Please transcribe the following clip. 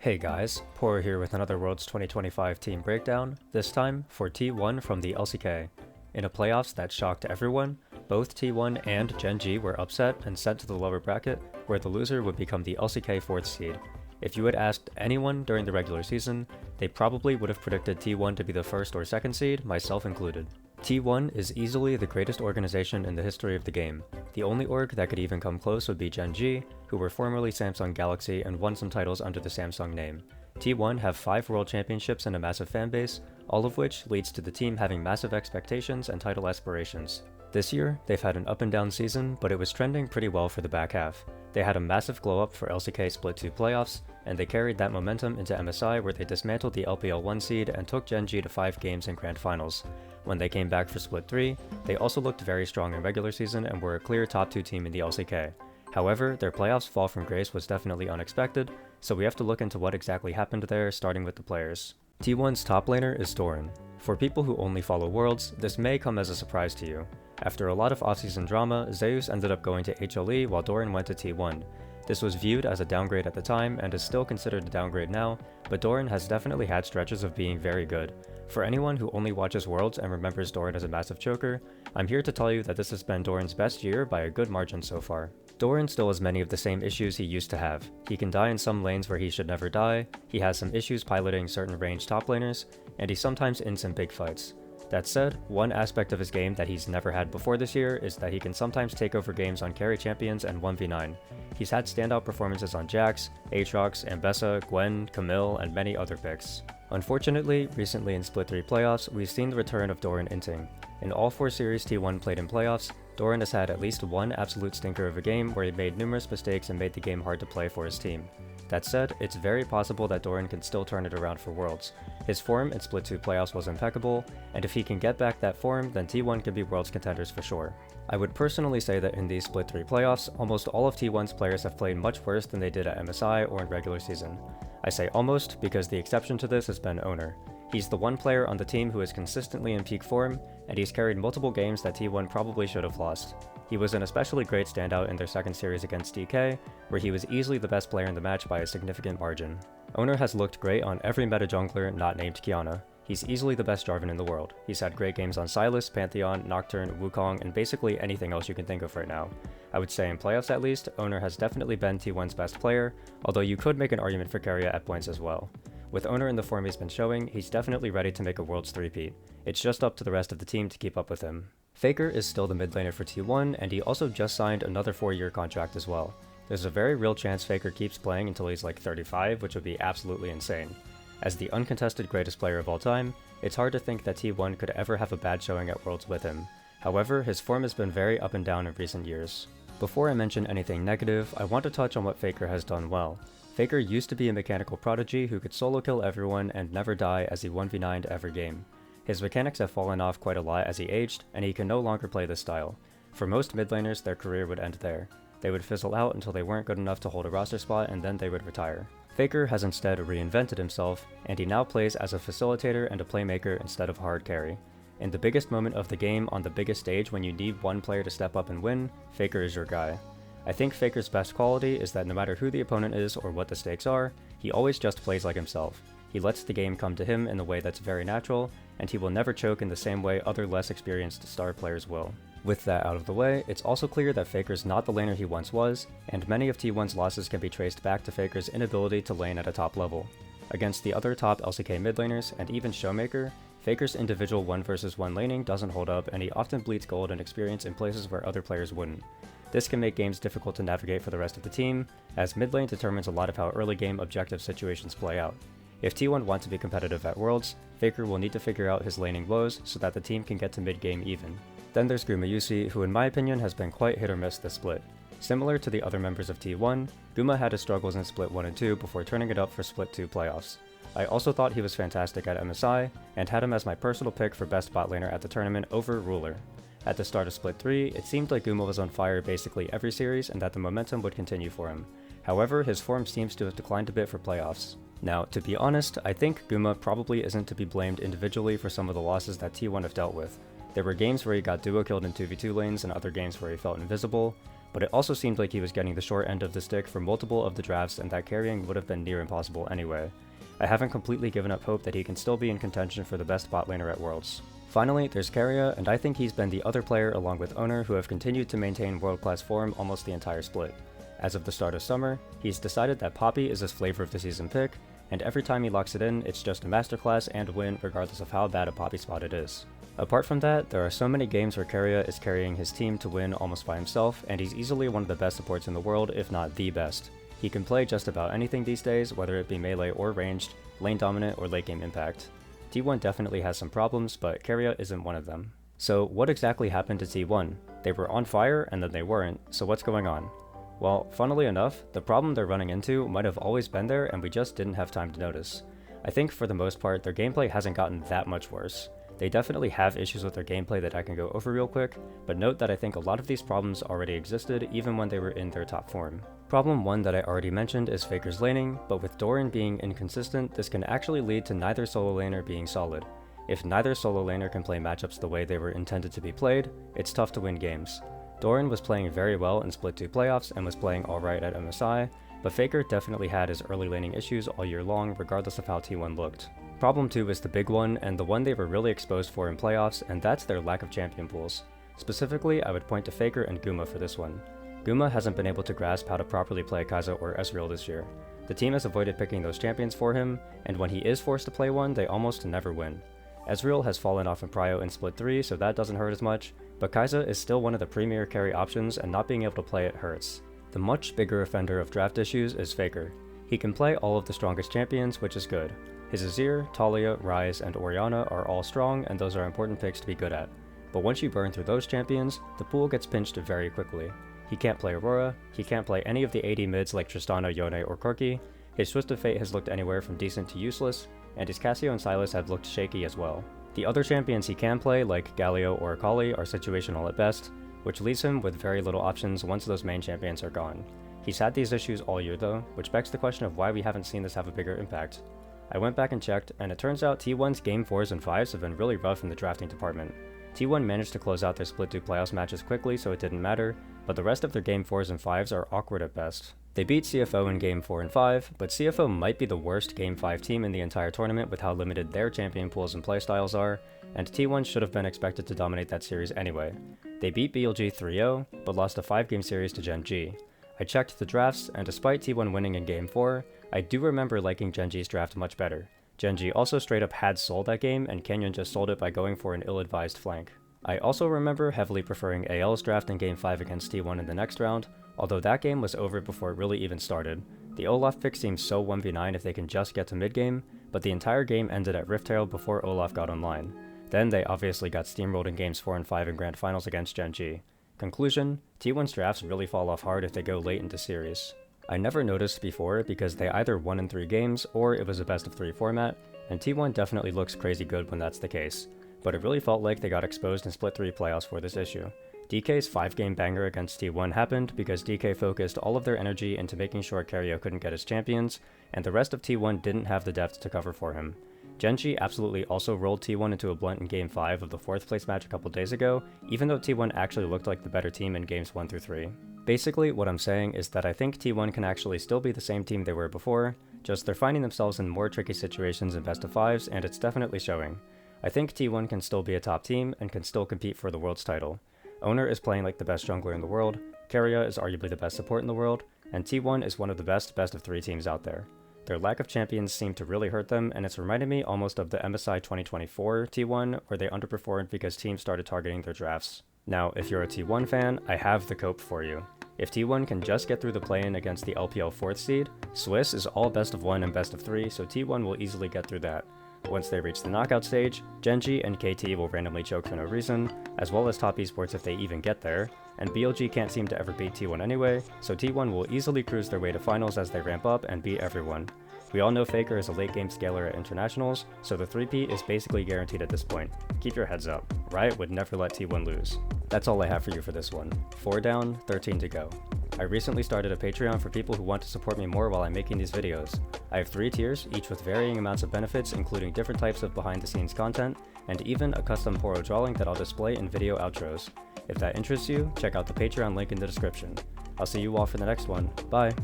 Hey guys, Poro here with another Worlds 2025 team breakdown, this time for T1 from the LCK. In a playoffs that shocked everyone, both T1 and Gen G were upset and sent to the lower bracket, where the loser would become the LCK 4th seed. If you had asked anyone during the regular season, they probably would have predicted T1 to be the 1st or 2nd seed, myself included. T1 is easily the greatest organization in the history of the game. The only org that could even come close would be Gen G, who were formerly Samsung Galaxy and won some titles under the Samsung name. T1 have 5 world championships and a massive fanbase, all of which leads to the team having massive expectations and title aspirations. This year, they've had an up and down season, but it was trending pretty well for the back half. They had a massive glow up for LCK Split 2 playoffs, and they carried that momentum into MSI where they dismantled the LPL 1 seed and took Gen G to 5 games in Grand Finals. When they came back for Split 3, they also looked very strong in regular season and were a clear top 2 team in the LCK. However, their playoffs fall from grace was definitely unexpected, so we have to look into what exactly happened there, starting with the players. T1's top laner is Doran. For people who only follow Worlds, this may come as a surprise to you. After a lot of offseason drama, Zeus ended up going to HLE while Doran went to T1. This was viewed as a downgrade at the time and is still considered a downgrade now, but Doran has definitely had stretches of being very good. For anyone who only watches Worlds and remembers Doran as a massive choker, I'm here to tell you that this has been Doran's best year by a good margin so far. Doran still has many of the same issues he used to have. He can die in some lanes where he should never die, he has some issues piloting certain ranged top laners, and he sometimes ends in big fights. That said, one aspect of his game that he's never had before this year is that he can sometimes take over games on carry champions and 1v9. He's had standout performances on Jax, Aatrox, Ambessa, Gwen, Camille, and many other picks. Unfortunately, recently in Split 3 playoffs, we've seen the return of Doran inting. In all 4 series T1 played in playoffs, Doran has had at least one absolute stinker of a game where he made numerous mistakes and made the game hard to play for his team. That said, it's very possible that Doran can still turn it around for Worlds. His form in Split 2 playoffs was impeccable, and if he can get back that form, then T1 can be Worlds contenders for sure. I would personally say that in these Split 3 playoffs, almost all of T1's players have played much worse than they did at MSI or in regular season. I say almost because the exception to this has been Owner. He's the one player on the team who is consistently in peak form, and he's carried multiple games that T1 probably should have lost. He was an especially great standout in their second series against DK, where he was easily the best player in the match by a significant margin. Owner has looked great on every meta jungler not named Qiyana. He's easily the best Jarvan in the world. He's had great games on Sylas, Pantheon, Nocturne, Wukong, and basically anything else you can think of right now. I would say in playoffs at least, Owner has definitely been T1's best player, although you could make an argument for Keria at points as well. With Owner in the form he's been showing, he's definitely ready to make a Worlds 3-peat. It's just up to the rest of the team to keep up with him. Faker is still the mid laner for T1, and he also just signed another 4-year contract as well. There's a very real chance Faker keeps playing until he's like 35, which would be absolutely insane. As the uncontested greatest player of all time, it's hard to think that T1 could ever have a bad showing at Worlds with him. However, his form has been very up and down in recent years. Before I mention anything negative, I want to touch on what Faker has done well. Faker used to be a mechanical prodigy who could solo kill everyone and never die as he 1v9'd every game. His mechanics have fallen off quite a lot as he aged, and he can no longer play this style. For most mid laners, their career would end there. They would fizzle out until they weren't good enough to hold a roster spot, and then they would retire. Faker has instead reinvented himself, and he now plays as a facilitator and a playmaker instead of hard carry. In the biggest moment of the game on the biggest stage when you need one player to step up and win, Faker is your guy. I think Faker's best quality is that no matter who the opponent is or what the stakes are, he always just plays like himself. He lets the game come to him in a way that's very natural, and he will never choke in the same way other less experienced star players will. With that out of the way, it's also clear that Faker's not the laner he once was, and many of T1's losses can be traced back to Faker's inability to lane at a top level. Against the other top LCK mid laners, and even Showmaker, Faker's individual 1 vs 1 laning doesn't hold up, and he often bleeds gold and experience in places where other players wouldn't. This can make games difficult to navigate for the rest of the team, as mid lane determines a lot of how early game objective situations play out. If T1 want to be competitive at Worlds, Faker will need to figure out his laning woes so that the team can get to mid game even. Then there's Umamusume, who in my opinion has been quite hit or miss this split. Similar to the other members of T1, Guma had his struggles in Split 1 and 2 before turning it up for Split 2 playoffs. I also thought he was fantastic at MSI, and had him as my personal pick for best bot laner at the tournament over Ruler. At the start of Split 3, it seemed like Guma was on fire basically every series and that the momentum would continue for him. However, his form seems to have declined a bit for playoffs. Now, to be honest, I think Guma probably isn't to be blamed individually for some of the losses that T1 have dealt with. There were games where he got duo killed in 2v2 lanes and other games where he felt invisible, but it also seemed like he was getting the short end of the stick for multiple of the drafts and that carrying would have been near impossible anyway. I haven't completely given up hope that he can still be in contention for the best bot laner at Worlds. Finally, there's Keria, and I think he's been the other player along with Owner who have continued to maintain world-class form almost the entire split. As of the start of summer, he's decided that Poppy is his flavor of the season pick, and every time he locks it in, it's just a masterclass and a win regardless of how bad a Poppy spot it is. Apart from that, there are so many games where Keria is carrying his team to win almost by himself, and he's easily one of the best supports in the world, if not the best. He can play just about anything these days, whether it be melee or ranged, lane dominant or late game impact. T1 definitely has some problems, but Keria isn't one of them. So what exactly happened to T1? They were on fire and then they weren't, so what's going on? Well, funnily enough, the problem they're running into might have always been there and we just didn't have time to notice. I think for the most part, their gameplay hasn't gotten that much worse. They definitely have issues with their gameplay that I can go over real quick, but note that I think a lot of these problems already existed even when they were in their top form. Problem 1 that I already mentioned is Faker's laning, but with Doran being inconsistent, this can actually lead to neither solo laner being solid. If neither solo laner can play matchups the way they were intended to be played, it's tough to win games. Doran was playing very well in Split 2 playoffs and was playing alright at MSI, but Faker definitely had his early laning issues all year long regardless of how T1 looked. Problem 2 is the big one, and the one they were really exposed for in playoffs, and that's their lack of champion pools. Specifically, I would point to Faker and Guma for this one. Guma hasn't been able to grasp how to properly play Kai'Sa or Ezreal this year. The team has avoided picking those champions for him, and when he is forced to play one, they almost never win. Ezreal has fallen off in Prio in Split 3, so that doesn't hurt as much, but Kai'Sa is still one of the premier carry options, and not being able to play it hurts. The much bigger offender of draft issues is Faker. He can play all of the strongest champions, which is good. His Azir, Talia, Ryze, and Orianna are all strong, and those are important picks to be good at. But once you burn through those champions, the pool gets pinched very quickly. He can't play Aurora, he can't play any of the AD mids like Tristana, Yone, or Corki, his Twisted Fate has looked anywhere from decent to useless, and his Cassio and Sylas have looked shaky as well. The other champions he can play, like Galio or Akali, are situational at best, which leaves him with very little options once those main champions are gone. He's had these issues all year though, which begs the question of why we haven't seen this have a bigger impact. I went back and checked, and it turns out T1's game 4s and 5s have been really rough in the drafting department. T1 managed to close out their Split 2 playoffs matches quickly so it didn't matter, but the rest of their game 4s and 5s are awkward at best. They beat CFO in game 4 and 5, but CFO might be the worst game 5 team in the entire tournament with how limited their champion pools and playstyles are, and T1 should have been expected to dominate that series anyway. They beat BLG 3-0, but lost a 5-game series to Gen G. I checked the drafts, and despite T1 winning in game 4, I do remember liking Gen G's draft much better. Gen G also straight up had Soul that game, and Canyon just sold it by going for an ill-advised flank. I also remember heavily preferring AL's draft in game 5 against T1 in the next round, although that game was over before it really even started. The Olaf pick seems so 1v9 if they can just get to mid-game, but the entire game ended at Rift Herald before Olaf got online. Then they obviously got steamrolled in games 4 and 5 in Grand Finals against Gen G. Conclusion, T1's drafts really fall off hard if they go late into series. I never noticed before because they either won in 3 games or it was a best of 3 format, and T1 definitely looks crazy good when that's the case, but it really felt like they got exposed in Split 3 playoffs for this issue. DK's 5-game banger against T1 happened because DK focused all of their energy into making sure Keria couldn't get his champions, and the rest of T1 didn't have the depth to cover for him. Gen G absolutely also rolled T1 into a blunt in game 5 of the 4th place match a couple days ago, even though T1 actually looked like the better team in games 1 through 3. Basically, what I'm saying is that I think T1 can actually still be the same team they were before, just they're finding themselves in more tricky situations in best of 5s, and it's definitely showing. I think T1 can still be a top team and can still compete for the world's title. Owner is playing like the best jungler in the world, Keria is arguably the best support in the world, and T1 is one of the best of 3 teams out there. Their lack of champions seemed to really hurt them, and it's reminded me almost of the MSI 2024 T1, where they underperformed because teams started targeting their drafts. Now, if you're a T1 fan, I have the cope for you. If T1 can just get through the play-in against the LPL 4th seed, Swiss is all best of 1 and best of 3, so T1 will easily get through that. Once they reach the knockout stage, Gen G and KT will randomly choke for no reason, as well as top esports if they even get there, and BLG can't seem to ever beat T1 anyway, so T1 will easily cruise their way to finals as they ramp up and beat everyone. We all know Faker is a late game scaler at internationals, so the 3P is basically guaranteed at this point. Keep your heads up, Riot would never let T1 lose. That's all I have for you for this one. 4 down, 13 to go. I recently started a Patreon for people who want to support me more while I'm making these videos. I have 3 tiers, each with varying amounts of benefits, including different types of behind-the-scenes content, and even a custom Poro drawing that I'll display in video outros. If that interests you, check out the Patreon link in the description. I'll see you all for the next one. Bye!